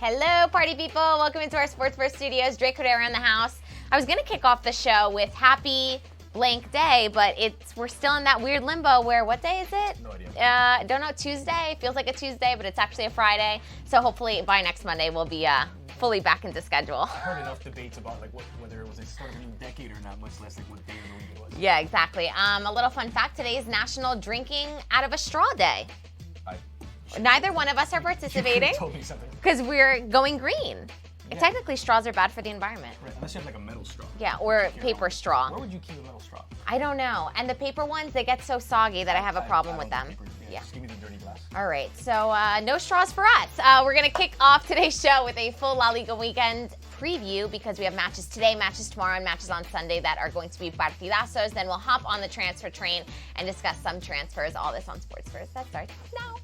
Hello, party people. Welcome into our Sports First Studios. Drake Cordero in the house. I was going to kick off the show with happy blank day, but we're still in that weird limbo where, what day is it? No idea. Don't know, Tuesday. Feels like a Tuesday, but it's actually a Friday. So hopefully by next Monday we'll be fully back into schedule. I heard enough debates about whether it was a start of a new decade or not, much less what day of the week it was. Yeah, exactly. A little fun fact, today is National Drinking Out of a Straw Day. Neither one of us are participating You told me something. because we're going green. Yeah. Technically, straws are bad for the environment. Right, unless you have like a metal straw. Yeah, or paper straw. Where would you keep a metal straw? I don't know. And the paper ones, they get so soggy that I have a problem with them. Yeah. Just give me the dirty glass. All right, so no straws for us. We're going to kick off today's show with a full La Liga weekend preview because we have matches today, matches tomorrow, and matches on Sunday that are going to be partidazos. Then we'll hop on the transfer train and discuss some transfers. All this on Sports First. That starts now.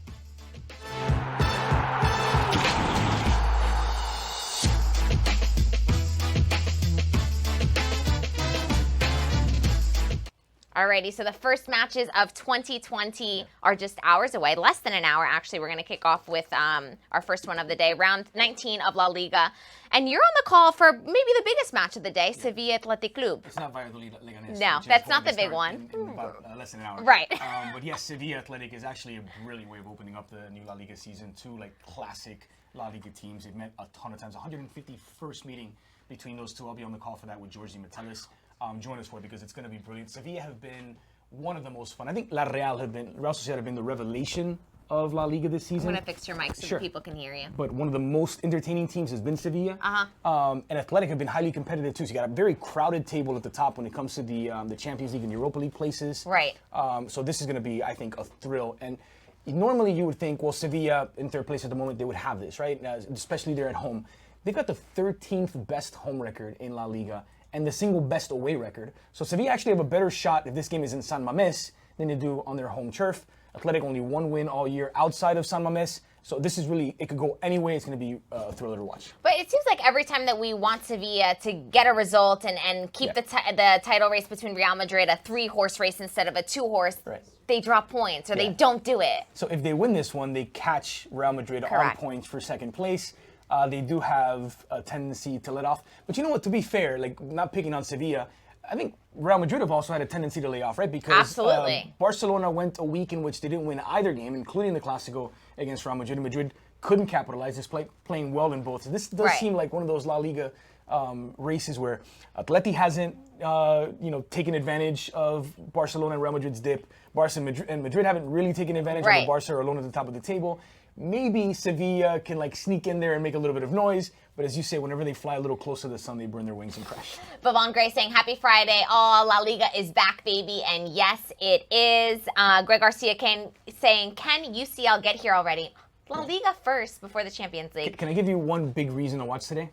Alrighty, so the first matches of 2020 are just hours away, less than an hour actually. We're going to kick off with our first one of the day, round 19 of La Liga. And you're on the call for maybe the biggest match of the day, Sevilla Athletic Club. It's not Valladolid Leganés. No, that's not the big one. In about less than an hour. Right. But yes, Sevilla Athletic is actually a brilliant way of opening up the new La Liga season. Two classic La Liga teams. They've met a ton of times. 151st meeting between those two. I'll be on the call for that with Georgie Metellus. Join us for it because it's going to be brilliant. Sevilla have been one of the most fun. I think Real Sociedad have been the revelation of La Liga this season. I'm going to fix your mic so people can hear you. But one of the most entertaining teams has been Sevilla. And Athletic have been highly competitive too. So you got a very crowded table at the top when it comes to the Champions League and Europa League places. Right. So this is going to be, I think, a thrill. And normally you would think, well, Sevilla in third place at the moment, they would have this, right? Especially they're at home. They've got the 13th best home record in La Liga and the single best away record. So Sevilla actually have a better shot if this game is in San Mamés than they do on their home turf. Athletic only one win all year outside of San Mamés. So this is really, it could go any way. It's going to be a thriller to watch. But it seems like every time that we want Sevilla to get a result and keep the title race between Real Madrid a 3-horse race instead of a 2-horse, they drop points or they don't do it. So if they win this one, they catch Real Madrid on points for second place. They do have a tendency to let off. But you know what, to be fair, not picking on Sevilla, I think Real Madrid have also had a tendency to lay off, right? Because Barcelona went a week in which they didn't win either game, including the Clásico against Real Madrid. And Madrid couldn't capitalize, despite playing well in both. So this does seem like one of those La Liga races where Atleti hasn't taken advantage of Barcelona and Real Madrid's dip. Barca and Madrid haven't really taken advantage of the Barca alone at the top of the table. Maybe Sevilla can sneak in there and make a little bit of noise, but as you say, whenever they fly a little closer to the sun, they burn their wings and crash. Vavon Gray saying, happy Friday. Oh, La Liga is back, baby. And yes, it is. Greg Garcia saying, can UCL get here already? La Liga first before the Champions League. Can I give you one big reason to watch today?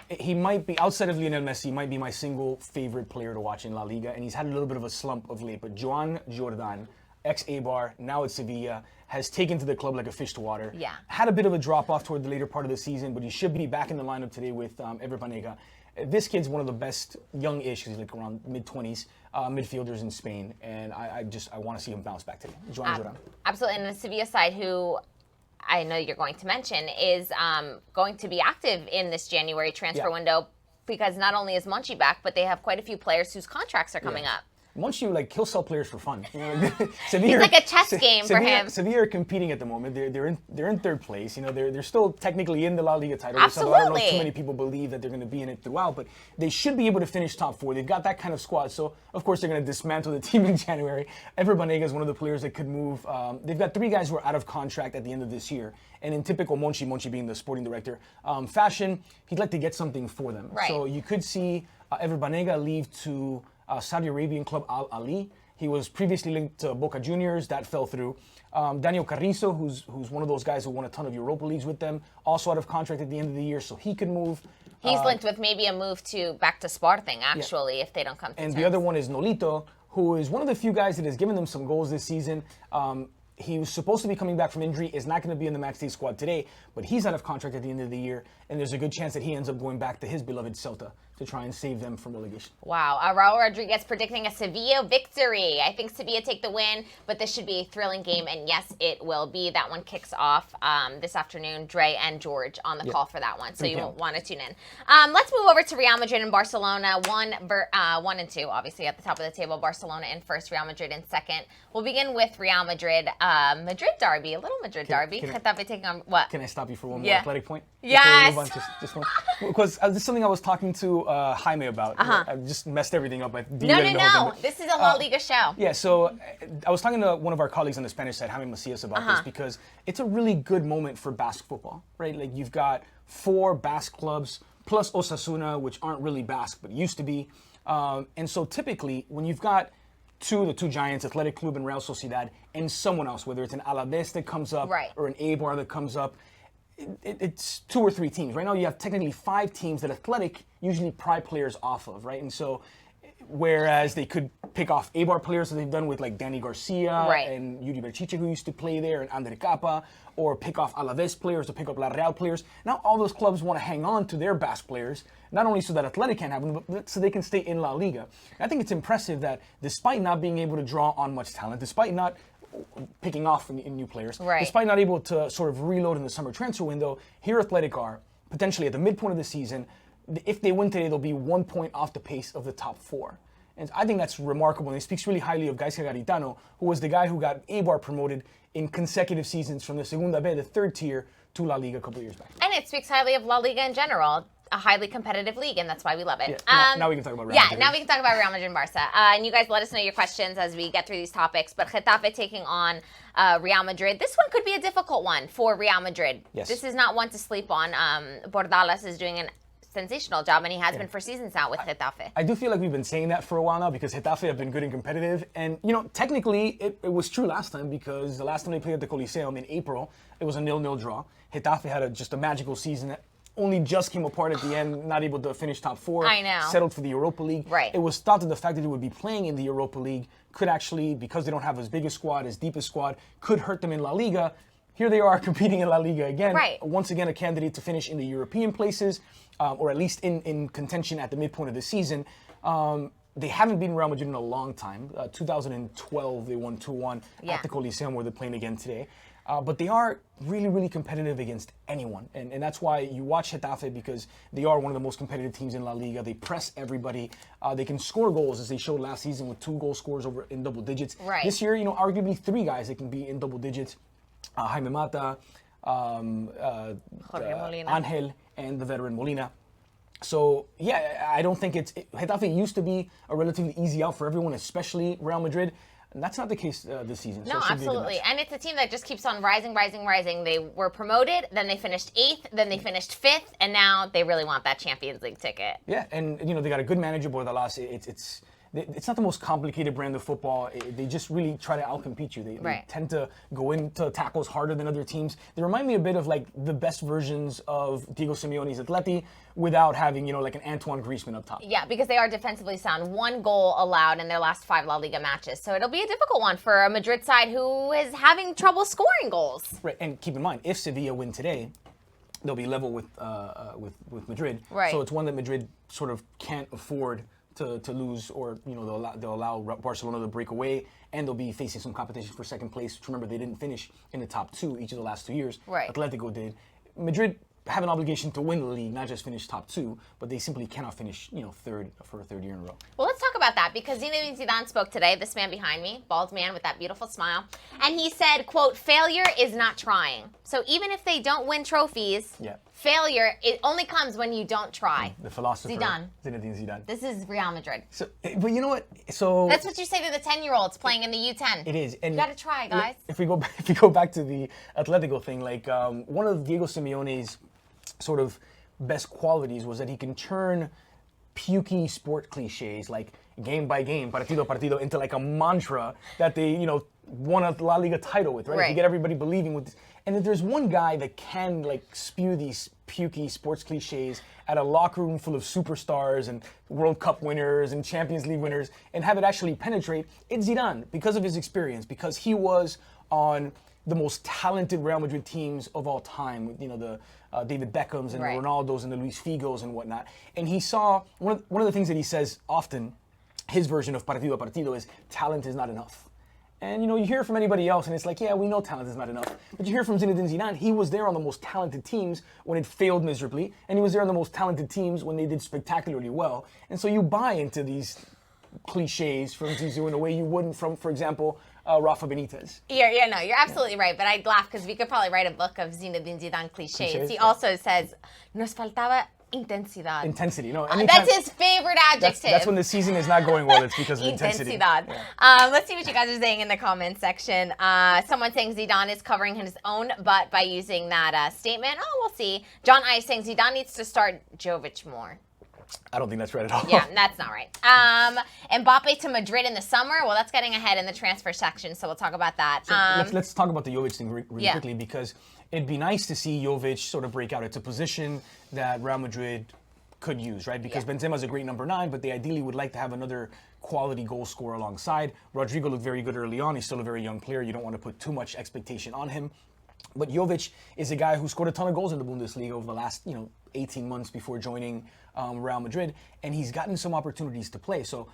He might be, outside of Lionel Messi, he might be my single favorite player to watch in La Liga, and he's had a little bit of a slump of late, but Joan Jordan, ex-Eibar, now at Sevilla, has taken to the club like a fish to water. Yeah. Had a bit of a drop-off toward the later part of the season, but he should be back in the lineup today with Ever Banega. This kid's one of the best young-ish, he's around mid-20s, midfielders in Spain, and I want to see him bounce back today. Joan Jordan. Absolutely, and the Sevilla side, who I know you're going to mention, is going to be active in this January transfer window because not only is Monchi back, but they have quite a few players whose contracts are coming up. Monchi, he'll sell players for fun. Sevilla, it's like a chess game for him. Sevilla are competing at the moment. They're in third place. They're still technically in the La Liga title. Absolutely. So I don't know if too many people believe that they're going to be in it throughout, but they should be able to finish top 4. They've got that kind of squad. So of course they're going to dismantle the team in January. Ever Banega is one of the players that could move. They've got 3 guys who are out of contract at the end of this year, and in typical Monchi being the sporting director fashion, he'd like to get something for them. Right. So you could see Ever Banega leave to Saudi Arabian club Al Ali. He was previously linked to Boca Juniors. That fell through. Daniel Carrizo, who's one of those guys who won a ton of Europa Leagues with them, also out of contract at the end of the year, so he could move. He's linked with maybe a move back to Sporting, actually, if they don't come to terms. And the other one is Nolito, who is one of the few guys that has given them some goals this season. He was supposed to be coming back from injury, is not going to be in the match day squad today, but he's out of contract at the end of the year, and there's a good chance that he ends up going back to his beloved Celta to try and save them from relegation. Wow. Raul Rodriguez predicting a Sevilla victory. I think Sevilla take the win, but this should be a thrilling game, and yes, it will be. That one kicks off this afternoon. Dre and George on the call for that one, so you won't want to tune in. Let's move over to Real Madrid and Barcelona. 1 and 2, obviously, at the top of the table. Barcelona in first, Real Madrid in second. We'll begin with Real Madrid. Madrid derby, a little Madrid derby. Getafe taking on what? Can I stop you for one more athletic point? Yes. Just one. Because this is something I was talking to Jaime about. I just messed everything up. No. This is a La Liga show. Yeah, so I was talking to one of our colleagues on the Spanish side, Jaime Macias, about this because it's a really good moment for Basque football, right? Like you've got 4 Basque clubs plus Osasuna, which aren't really Basque but used to be. And so typically when you've got the two giants, Athletic Club and Real Sociedad, and someone else, whether it's an Alaves that comes up or an Eibar that comes up, it's 2 or 3 teams. Right now you have technically 5 teams that Athletic usually pry players off of, right? And so whereas they could pick off Eibar players that they've done with like Danny Garcia and Yuri Berchiche, who used to play there, and Ander Capa, or pick off Alaves players or pick up La Real players. Now all those clubs want to hang on to their Basque players, not only so that Athletic can't have them, but so they can stay in La Liga. I think it's impressive that despite not being able to draw on much talent, despite not picking off in new players, despite not able to sort of reload in the summer transfer window, here Athletic are potentially at the midpoint of the season. If they win today, they'll be 1 point off the pace of the top 4. And I think that's remarkable. And it speaks really highly of Gaisca Garitano, who was the guy who got Eibar promoted in consecutive seasons from the Segunda B, the 3rd tier, to La Liga a couple of years back. And it speaks highly of La Liga in general. A highly competitive league, and that's why we love it. Yeah, now we can talk about Real Madrid. Yeah, now we can talk about Real Madrid and Barca. And you guys let us know your questions as we get through these topics. But Getafe taking on Real Madrid. This one could be a difficult one for Real Madrid. Yes. This is not one to sleep on. Bordalas is doing an sensational job, and he has been for seasons now with Getafe. I do feel like we've been saying that for a while now because Getafe have been good and competitive. And, you know, technically it was true last time because the last time they played at the Coliseum in April, it was a 0-0 draw. Getafe had just a magical season that only just came apart at the end, not able to finish top 4. I know. Settled for the Europa League. Right. It was thought that the fact that they would be playing in the Europa League could actually, because they don't have as big a squad, as deep a squad, could hurt them in La Liga. Here they are competing in La Liga again. Right. Once again, a candidate to finish in the European places, or at least in contention at the midpoint of the season. They haven't beaten Real Madrid in a long time. 2012, they won 2-1 at the Coliseum, where they're playing again today. But they are really, really competitive against anyone. And that's why you watch Getafe, because they are one of the most competitive teams in La Liga. They press everybody. They can score goals, as they showed last season with 2 goal scorers over in double digits. Right. This year, you know, arguably 3 guys that can be in double digits. Jaime Mata, Angel, and the veteran Molina. So, yeah, I don't think Getafe used to be a relatively easy out for everyone, especially Real Madrid. And that's not the case this season. No, absolutely. And it's a team that just keeps on rising. They were promoted, then they finished 8th, then they finished 5th, and now they really want that Champions League ticket. Yeah, and you know, they got a good manager, Bordalas. It's not the most complicated brand of football. They just really try to outcompete you. They tend to go into tackles harder than other teams. They remind me a bit of like the best versions of Diego Simeone's Atleti without having, you know, like an Antoine Griezmann up top. Yeah, because they are defensively sound. 1 goal allowed in their last 5 La Liga matches. So it'll be a difficult one for a Madrid side who is having trouble scoring goals. Right, and keep in mind, if Sevilla win today, they'll be level with Madrid. Right. So it's one that Madrid sort of can't afford to lose, or you know, they'll allow Barcelona to break away, and they'll be facing some competition for second place. Remember, they didn't finish in the top 2 each of the last 2 years. Right. Atletico did. Madrid have an obligation to win the league, not just finish top 2, but they simply cannot finish, you know, 3rd for a 3rd year in a row. Well, let's talk about that, because Zinedine Zidane spoke today, this man behind me, bald man with that beautiful smile, and he said, quote, failure is not trying. So even if they don't win trophies, failure, it only comes when you don't try. The philosopher, Zinedine Zidane. This is Real Madrid. So, but you know what? So that's what you say to the 10-year-olds playing in the U10. It is. And you got to try, guys. If we go back to the Atletico thing, like one of Diego Simeone's sort of best qualities was that he can turn pukey sport cliches like game by game, partido partido, into like a mantra that they, you know, won a La Liga title with, right? To get everybody believing with this. And if there's one guy that can like spew these pukey sports cliches at a locker room full of superstars and World Cup winners and Champions League winners and have it actually penetrate, it's Zidane, because of his experience, because he was on the most talented Real Madrid teams of all time, with the David Beckhams and the Ronaldos and the Luis Figos and whatnot. And he saw one of the things that he says often, his version of partido a partido, is talent is not enough. And you hear from anybody else, and it's like, yeah, we know talent is not enough. But you hear from Zinedine Zidane, he was there on the most talented teams when it failed miserably, and he was there on the most talented teams when they did spectacularly well. And so you buy into these cliches from Zizou in a way you wouldn't from, for example, Rafa Benitez. You're absolutely right. But I'd laugh because we could probably write a book of Zinedine Zidane cliches. He also says, nos faltaba intensidad. Intensity, no. That's his favorite adjective. That's when the season is not going well. It's because of intensity. Intensidad. Yeah. Let's see what you guys are saying in the comments section. Someone saying Zidane is covering his own butt by using that statement. Oh, we'll see. John I is saying Zidane needs to start Jovic more. I don't think that's right at all. Yeah, that's not right. Mbappe to Madrid in the summer. Well, that's getting ahead in the transfer section, so we'll talk about that. So let's talk about the Jovic thing really quickly, because it'd be nice to see Jovic sort of break out. It's a position that Real Madrid could use, right? Because Benzema's a great number 9, but they ideally would like to have another quality goal scorer alongside. Rodrigo looked very good early on. He's still a very young player. You don't want to put too much expectation on him. But Jovic is a guy who scored a ton of goals in the Bundesliga over the last, 18 months before joining Real Madrid, and he's gotten some opportunities to play. So,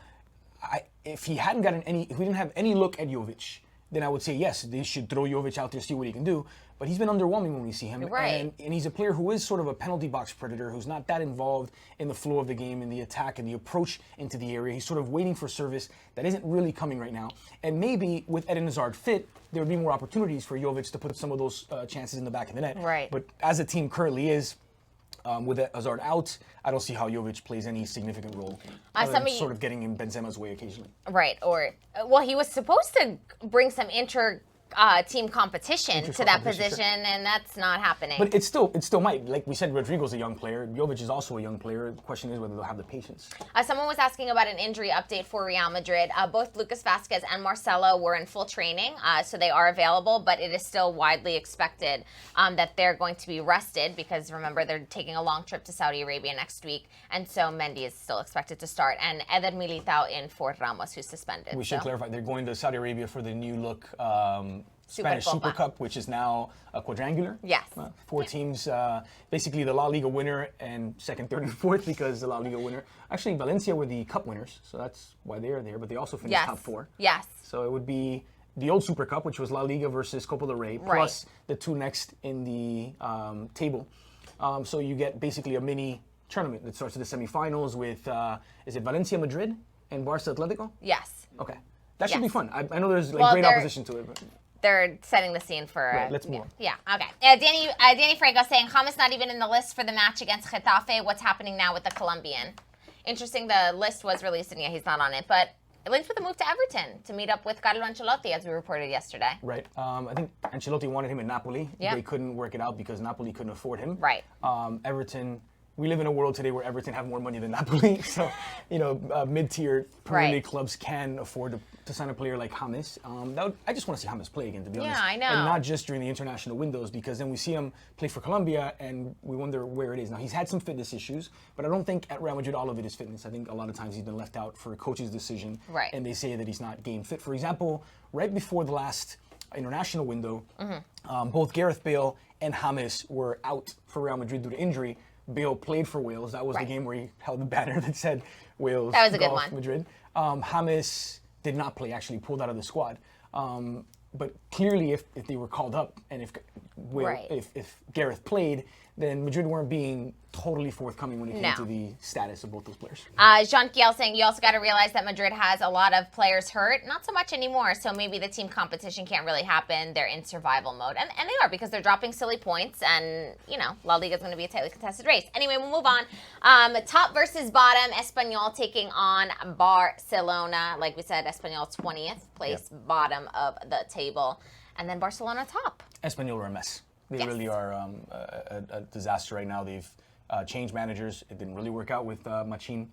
if we didn't have any look at Jovic, then I would say yes, they should throw Jovic out there, see what he can do. But he's been underwhelming when we see him, right? And he's a player who is sort of a penalty box predator, who's not that involved in the flow of the game, in the attack, and the approach into the area. He's sort of waiting for service that isn't really coming right now. And maybe with Eden Hazard fit, there would be more opportunities for Jovic to put some of those chances in the back of the net. Right. But as the team currently is, with Hazard out, I don't see how Jovic plays any significant role. Sort of getting in Benzema's way occasionally. Right. He was supposed to bring some team competition to that position, and that's not happening. But it still might. Like we said, Rodrigo's a young player. Jovic is also a young player. The question is whether they'll have the patience. Someone was asking about an injury update for Real Madrid. Both Lucas Vazquez and Marcelo were in full training, so they are available, but it is still widely expected that they're going to be rested because, remember, they're taking a long trip to Saudi Arabia next week, and so Mendy is still expected to start, and Eder Militao in for Ramos, who's suspended. We should clarify, they're going to Saudi Arabia for the new look Spanish Super Super Cup, which is now a quadrangular. Yes. 4 teams, basically the La Liga winner and second, third, and fourth, because the La Liga winner. Actually, Valencia were the cup winners, so that's why they are there, but they also finished top 4. Yes. So it would be the old Super Cup, which was La Liga versus Copa del Rey, plus the 2 next in the table. So you get basically a mini tournament that starts at the semifinals with, is it Valencia Madrid and Barca Atletico? Yes. Okay. That should be fun. I know there's great opposition to it. But they're setting the scene for... Right, let's move on. Yeah, okay. Danny Franco saying, James not even in the list for the match against Getafe. What's happening now with the Colombian? Interesting, the list was released, and he's not on it. But it links with a move to Everton to meet up with Carlo Ancelotti, as we reported yesterday. Right. I think Ancelotti wanted him in Napoli. Yeah. They couldn't work it out because Napoli couldn't afford him. Right. Everton... We live in a world today where Everton have more money than Napoli, so mid-tier Premier League clubs can afford to sign a player like James. I just want to see James play again, to be honest. Yeah, I know. And not just during the international windows, because then we see him play for Colombia and we wonder where it is. Now, he's had some fitness issues, but I don't think at Real Madrid all of it is fitness. I think a lot of times he's been left out for a coach's decision, and they say that he's not game fit. For example, right before the last international window, both Gareth Bale and James were out for Real Madrid due to injury. Bale played for Wales. That was the game where he held the banner that said Wales. That was a good one. Madrid. James did not play, actually pulled out of the squad. But clearly, if they were called up and if Gareth played, then Madrid weren't being totally forthcoming when it came to the status of both those players. Jean Kiel saying you also got to realize that Madrid has a lot of players hurt. Not so much anymore, so maybe the team competition can't really happen. They're in survival mode. And they are, because they're dropping silly points, and, La Liga is going to be a tightly contested race. Anyway, we'll move on. Top versus bottom, Espanyol taking on Barcelona. Like we said, Espanyol 20th place, bottom of the table. And then Barcelona top. Espanyol are a mess. They really are a disaster right now. They've changed managers. It didn't really work out with Machin.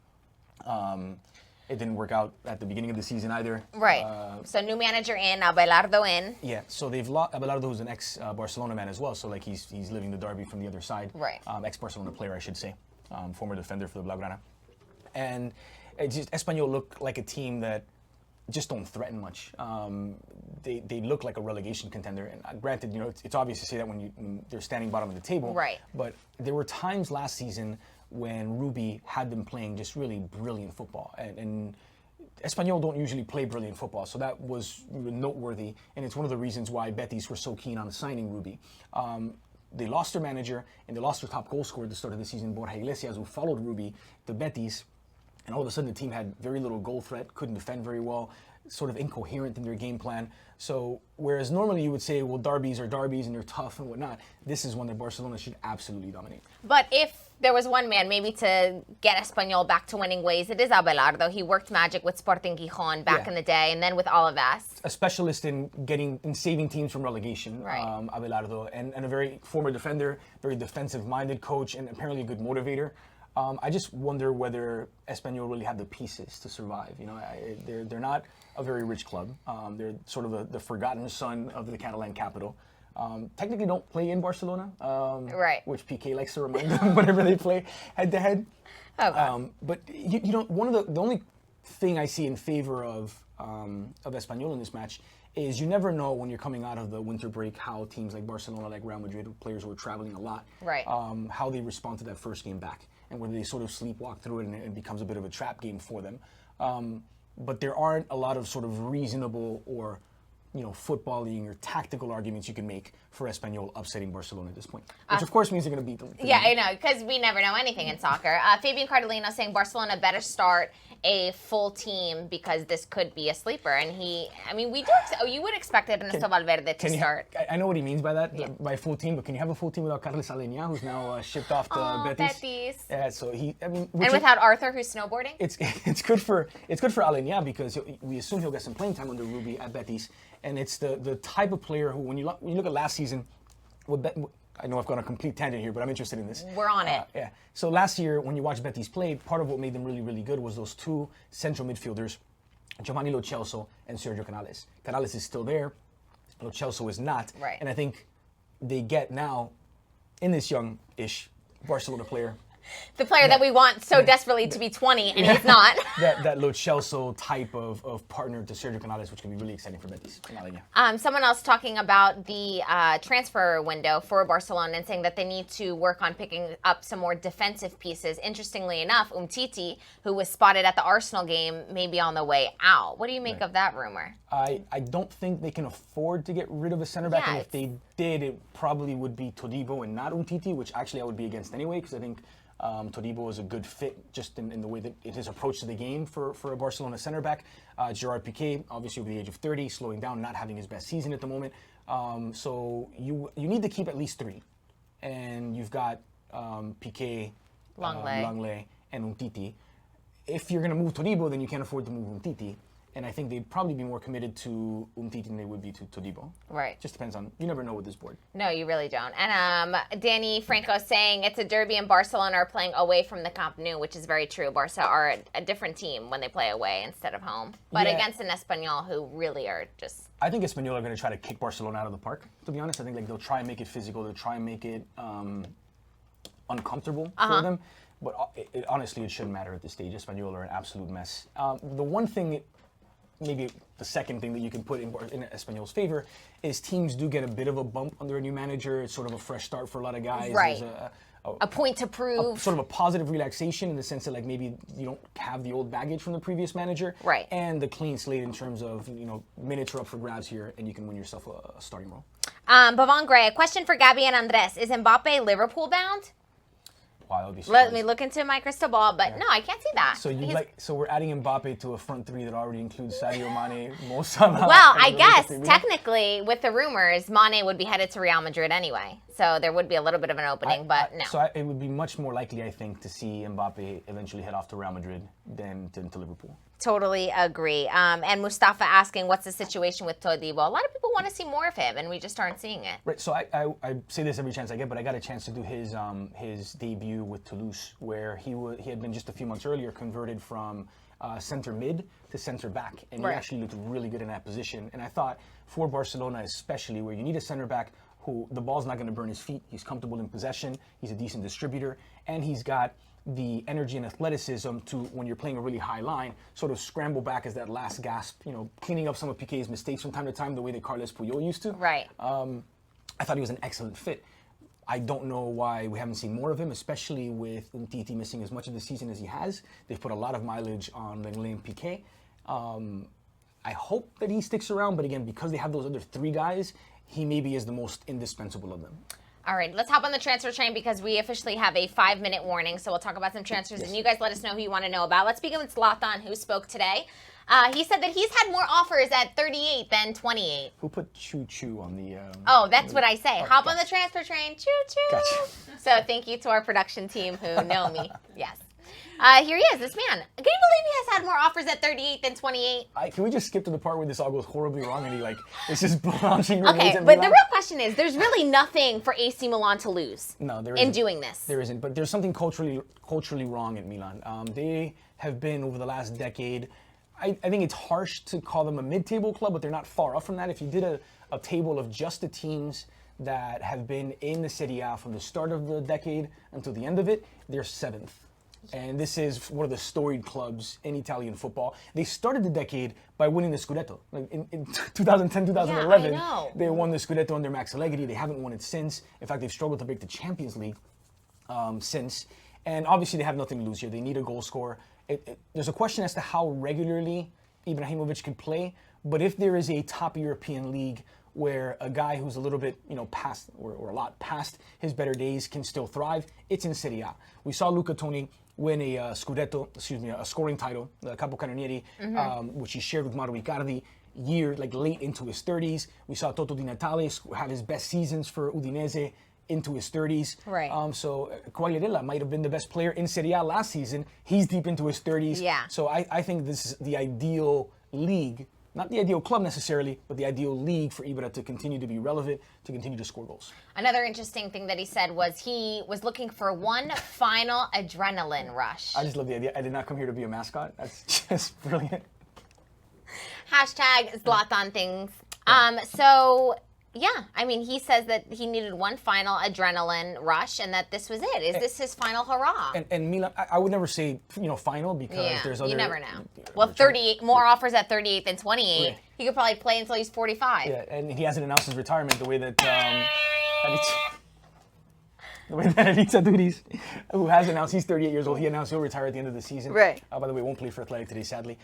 It didn't work out at the beginning of the season either. Right. So new manager in, Abelardo in. Yeah. So they've lost Abelardo, who's an ex-Barcelona man as well. So he's living the derby from the other side. Right. Ex-Barcelona player, I should say. Former defender for the Blaugrana. And it just Espanyol looked like a team that just don't threaten much. They look like a relegation contender. And granted, it's obvious to say that when they're standing bottom of the table. Right. But there were times last season when Ruby had them playing just really brilliant football. And Espanyol don't usually play brilliant football, so that was noteworthy. And it's one of the reasons why Betis were so keen on signing Ruby. They lost their manager, and they lost their top goal scorer at the start of the season, Borja Iglesias, who followed Ruby to Betis. And all of a sudden, the team had very little goal threat, couldn't defend very well, sort of incoherent in their game plan. So, whereas normally you would say, well, derbies are derbies and they're tough and whatnot, this is one that Barcelona should absolutely dominate. But if there was one man maybe to get Espanyol back to winning ways, it is Abelardo. He worked magic with Sporting Gijon back in the day, and then with Alaves. A specialist in saving teams from relegation, right. Abelardo, and a very former defender, very defensive-minded coach, and apparently a good motivator. I just wonder whether Espanyol really have the pieces to survive. They're not a very rich club. They're sort of the forgotten son of the Catalan capital. Technically don't play in Barcelona, right. which PK likes to remind them whenever they play head-to-head. Okay. But one of the only thing I see in favor of Espanyol in this match is you never know when you're coming out of the winter break how teams like Barcelona, like Real Madrid, players who are traveling a lot, right. How they respond to that first game back, and whether they sort of sleepwalk through it and it becomes a bit of a trap game for them. But there aren't a lot of sort of reasonable or footballing or tactical arguments you can make for Espanyol upsetting Barcelona at this point, which of course means they're going to beat them. Yeah, I know, because we never know anything in soccer. Fabian Cardellino saying Barcelona better start a full team because this could be a sleeper. And you would expect Ernesto Valverde to start. I know what he means by that, by full team, but can you have a full team without Carles Alenia, who's now shipped off to Betis? Yeah, so and without Arthur, who's snowboarding? It's good for Alenia because we assume he'll get some playing time under Ruby at Betis. And it's the type of player who, when you look at last season, I know I've gone on a complete tangent here, but I'm interested in this. We're on it. Yeah. So last year, when you watch Betis play, part of what made them really, really good was those two central midfielders, Giovanni Lo Celso and Sergio Canales. Canales is still there. Lo Celso is not. Right. And I think they get now, in this young-ish Barcelona player, the player that we want so desperately to be 20, and he's not. that Lo Celso type of partner to Sergio Canales, which can be really exciting for Betis. Someone else talking about the transfer window for Barcelona and saying that they need to work on picking up some more defensive pieces. Interestingly enough, Umtiti, who was spotted at the Arsenal game, may be on the way out. What do you make of that rumor? I don't think they can afford to get rid of a center back, and if they did, it probably would be Todibo and not Umtiti, which actually I would be against anyway, because I think Todibo is a good fit just in the way that his approach to the game for a Barcelona center back. Gerard Piqué, obviously over the age of 30, slowing down, not having his best season at the moment. So you need to keep at least three. And you've got Piqué, Langley, and Umtiti. If you're going to move Todibo, then you can't afford to move Umtiti. And I think they'd probably be more committed to Umtiti than they would be to Todibo. Right. Just depends on, you never know with this board. No, you really don't. And Danny Franco saying it's a derby and Barcelona are playing away from the Camp Nou, which is very true. Barca are a different team when they play away instead of home. But against an Espanyol who really are just... I think Espanyol are going to try to kick Barcelona out of the park, to be honest. I think they'll try and make it physical. They'll try and make it uncomfortable for them. But honestly, it shouldn't matter at this stage. Espanyol are an absolute mess. The one thing... Maybe the second thing that you can put in Espanyol's favor is teams do get a bit of a bump under a new manager. It's sort of a fresh start for a lot of guys. Right. There's a point to prove. Sort of a positive relaxation in the sense that like maybe you don't have the old baggage from the previous manager. Right. And the clean slate in terms of, minutes are up for grabs here and you can win yourself a starting role. Bavon Gray, a question for Gabby and Andres. Is Mbappe Liverpool bound? Let me look into my crystal ball, but no, I can't see that. So we're adding Mbappe to a front three that already includes Sadio Mane, Mo Salah. Well, I guess technically with the rumors, Mane would be headed to Real Madrid anyway, so there would be a little bit of an opening, but no. So it would be much more likely, I think, to see Mbappe eventually head off to Real Madrid than to Liverpool. Totally agree. And Mustafa asking, what's the situation with Todibo? A lot of people want to see more of him, and we just aren't seeing it. Right. So I say this every chance I get, but I got a chance to do his debut with Toulouse, where he had been just a few months earlier converted from center mid to center back, and he actually looked really good in that position. And I thought for Barcelona especially, where you need a center back who the ball's not going to burn his feet, he's comfortable in possession, he's a decent distributor, and he's got the energy and athleticism to, when you're playing a really high line, sort of scramble back as that last gasp, cleaning up some of Piqué's mistakes from time to time, the way that Carles Puyol used to. Right. I thought he was an excellent fit. I don't know why we haven't seen more of him, especially with Umtiti missing as much of the season as he has. They've put a lot of mileage on Lenglet and Piqué. I hope that he sticks around, but again, because they have those other three guys, he maybe is the most indispensable of them. All right, let's hop on the transfer train because we officially have a 5-minute warning. So we'll talk about some transfers, and you guys let us know who you want to know about. Let's begin with Zlatan, who spoke today. He said that he's had more offers at 38 than 28. Who put choo-choo on the... Oh, that's what I say. Hop on the transfer train. Choo-choo. Gotcha. So thank you to our production team who know me. Yes. Here he is, this man. Can you believe he has had more offers at 38 than 28? Can we just skip to the part where this all goes horribly wrong and he is just launching Okay, grenades at but Milan? the real question is, there's really nothing for AC Milan to lose in doing this. There isn't, but there's something culturally wrong at Milan. They have been, over the last decade, I think it's harsh to call them a mid-table club, but they're not far off from that. If you did a table of just the teams that have been in the Serie A from the start of the decade until the end of it, they're 7th. And this is one of the storied clubs in Italian football. They started the decade by winning the Scudetto. Like in 2010, 2011, they won the Scudetto under Max Allegri. They haven't won it since. In fact, they've struggled to break the Champions League since. And obviously, they have nothing to lose here. They need a goal scorer. There's a question as to how regularly Ibrahimovic can play. But if there is a top European league where a guy who's a little bit, past or a lot past his better days can still thrive, it's in Serie A. We saw Luca Toni win a scoring title, the Capocannonieri, which he shared with Mauro Icardi late into his 30s. We saw Toto Di Natale have his best seasons for Udinese into his 30s. Right. So Quagliarella might have been the best player in Serie A last season. He's deep into his 30s. Yeah. So I think this is the ideal league. Not the ideal club necessarily, but the ideal league for Ibra to continue to be relevant, to continue to score goals. Another interesting thing that he said was he was looking for one final adrenaline rush. I just love the idea. I did not come here to be a mascot. That's just brilliant. Hashtag Zlatan things. So, yeah, I mean, he says that he needed one final adrenaline rush and that this was it. Is this his final hurrah? And Milan, I would never say, final because there's other... you never know. Well, 38, more offers at 38 than 28. Yeah. He could probably play until he's 45. Yeah, and he hasn't announced his retirement the way that... the way that Aritza Duris, who has announced he's 38 years old, he announced he'll retire at the end of the season. Right. By the way, won't play for Athletic today, sadly.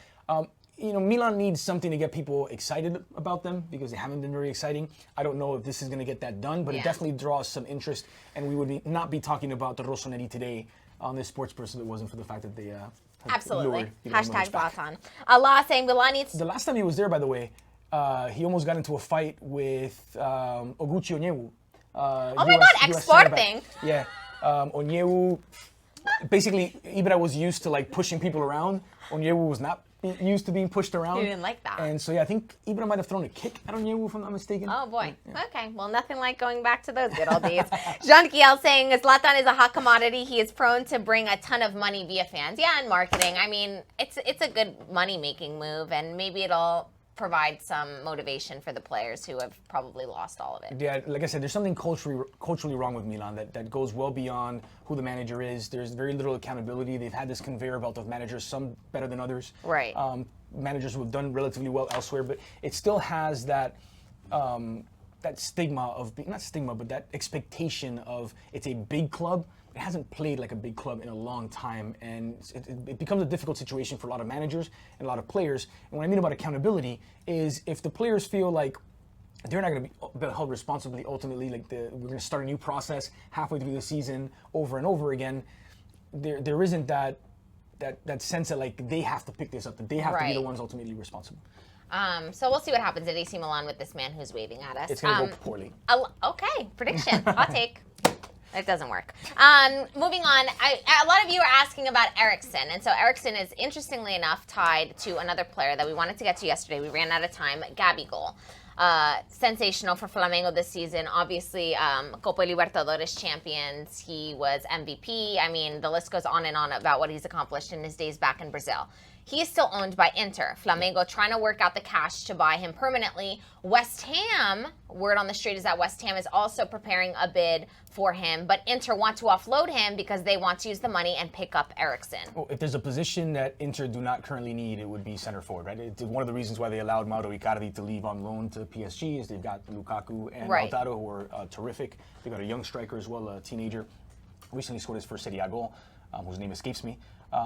Milan needs something to get people excited about them because they haven't been very exciting. I don't know if this is going to get that done, but it definitely draws some interest, and we would not be talking about the Rossoneri today on this sports person if it wasn't for the fact that they absolutely. Hashtag Zlatan. Allah saying Milan needs... The last time he was there, by the way, he almost got into a fight with Oguchi Onyewu. Oh my God, exporting. Yeah. Onyewu, basically, Ibra was used to pushing people around. Onyewu was not used to being pushed around. He didn't like that. And so, I think Ibra might have thrown a kick at Onyewu, if I'm not mistaken. Oh, boy. Yeah. Okay. Well, nothing like going back to those good old days. Jean Kiel saying Zlatan is a hot commodity. He is prone to bring a ton of money via fans. Yeah, and marketing. I mean, it's a good money-making move, and maybe it'll provide some motivation for the players who have probably lost all of it. Yeah, like I said, there's something culturally wrong with Milan that goes well beyond who the manager is. There's very little accountability. They've had this conveyor belt of managers, some better than others. Right. Managers who have done relatively well elsewhere, but it still has that stigma of, not stigma, but that expectation of it's a big club. It hasn't played like a big club in a long time, and it becomes a difficult situation for a lot of managers and a lot of players. And what I mean about accountability is if the players feel like they're not going to be held responsibly ultimately, we're going to start a new process halfway through the season over and over again, there isn't that sense that they have to pick this up, that they have to be the ones ultimately responsible. So we'll see what happens at AC Milan with this man who's waving at us. It's going to go poorly. Okay, prediction. Hot take. It doesn't work. Moving on, a lot of you are asking about Eriksson. And so Eriksson is, interestingly enough, tied to another player that we wanted to get to yesterday. We ran out of time, Gabigol. Sensational for Flamengo this season. Obviously, Copa Libertadores champions. He was MVP. I mean, the list goes on and on about what he's accomplished in his days back in Brazil. he is still owned by Inter. Flamengo trying to work out the cash to buy him permanently. West Ham, word on the street is that West Ham is also preparing a bid for him, but Inter want to offload him because they want to use the money and pick up Eriksen. Well, if there's a position that Inter do not currently need, it would be center forward, right? It's one of the reasons why they allowed Mauro Icardi to leave on loan to PSG is they've got Lukaku and Lautaro, who are terrific. They've got a young striker as well, a teenager. Recently scored his first Serie A goal, whose name escapes me.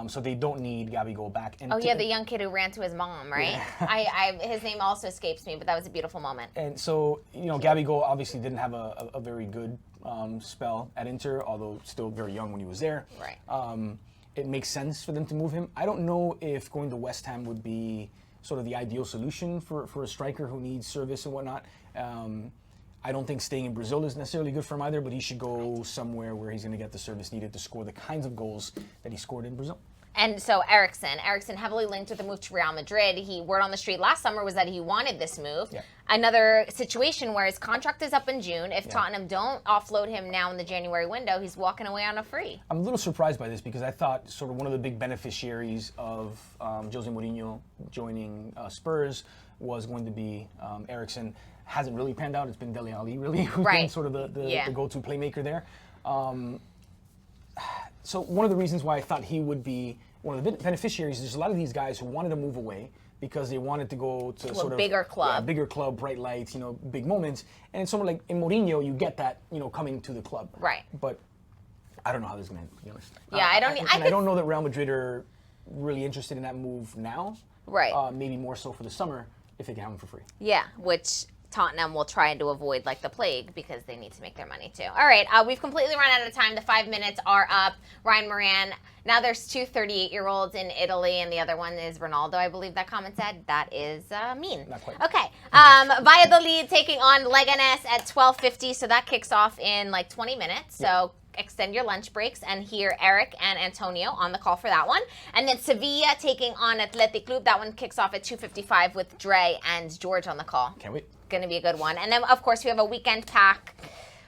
So they don't need Gabigol back. And the young kid who ran to his mom, right? Yeah. His name also escapes me, but that was a beautiful moment. And so, Gabigol obviously didn't have a very good spell at Inter, although still very young when he was there. Right. It makes sense for them to move him. I don't know if going to West Ham would be sort of the ideal solution for a striker who needs service and whatnot. I don't think staying in Brazil is necessarily good for him either, but he should go somewhere where he's going to get the service needed to score the kinds of goals that he scored in Brazil. And so Eriksen heavily linked with the move to Real Madrid. Word on the street last summer was that he wanted this move. Yeah. Another situation where his contract is up in June. If Tottenham don't offload him now in the January window, he's walking away on a free. I'm a little surprised by this because I thought sort of one of the big beneficiaries of Jose Mourinho joining Spurs was going to be Eriksen. Hasn't really panned out. It's been Dele Alli really who's been sort of the go-to playmaker there. So one of the reasons why I thought he would be one of the beneficiaries is there's a lot of these guys who wanted to move away because they wanted to go to sort of bigger club. Bigger club, bright lights, big moments. And it's sort of like in Mourinho, you get that, coming to the club. Right. But I don't know how this is going to end, to be honest. Yeah, I don't know that Real Madrid are really interested in that move now. Right. Maybe more so for the summer if they can have him for free. Yeah, which Tottenham will try to avoid like the plague because they need to make their money too. All right, we've completely run out of time. The 5 minutes are up. Ryan Moran. Now there's two 38-year-olds in Italy, and the other one is Ronaldo, I believe that comment said. That is mean. Not quite. Okay. Valladolid taking on Leganes at 12:50, so that kicks off in like 20 minutes. So extend your lunch breaks and hear Eric and Antonio on the call for that one. And then Sevilla taking on Athletic Club. That one kicks off at 2:55 with Dre and George on the call. Can't wait. Going to be a good one. And then, of course, we have a weekend pack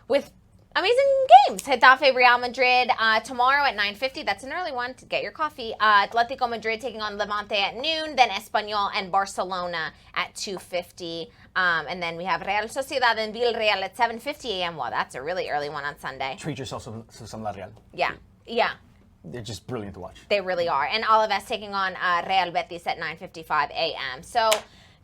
with amazing games. Getafe Real Madrid tomorrow at 9:50. That's an early one to get your coffee. Atletico Madrid taking on Levante at noon. Then Espanyol and Barcelona at 2:50. And then we have Real Sociedad and Villarreal at 7:50 a.m. Well, that's a really early one on Sunday. Treat yourself to some La Real. Yeah. They're just brilliant to watch. They really are. And Alaves taking on Real Betis at 9:55 a.m. So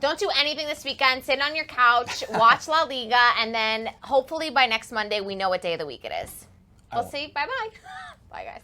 don't do anything this weekend. Sit on your couch, watch La Liga, and then hopefully by next Monday we know what day of the week it is. We'll see. Bye-bye. Bye, guys.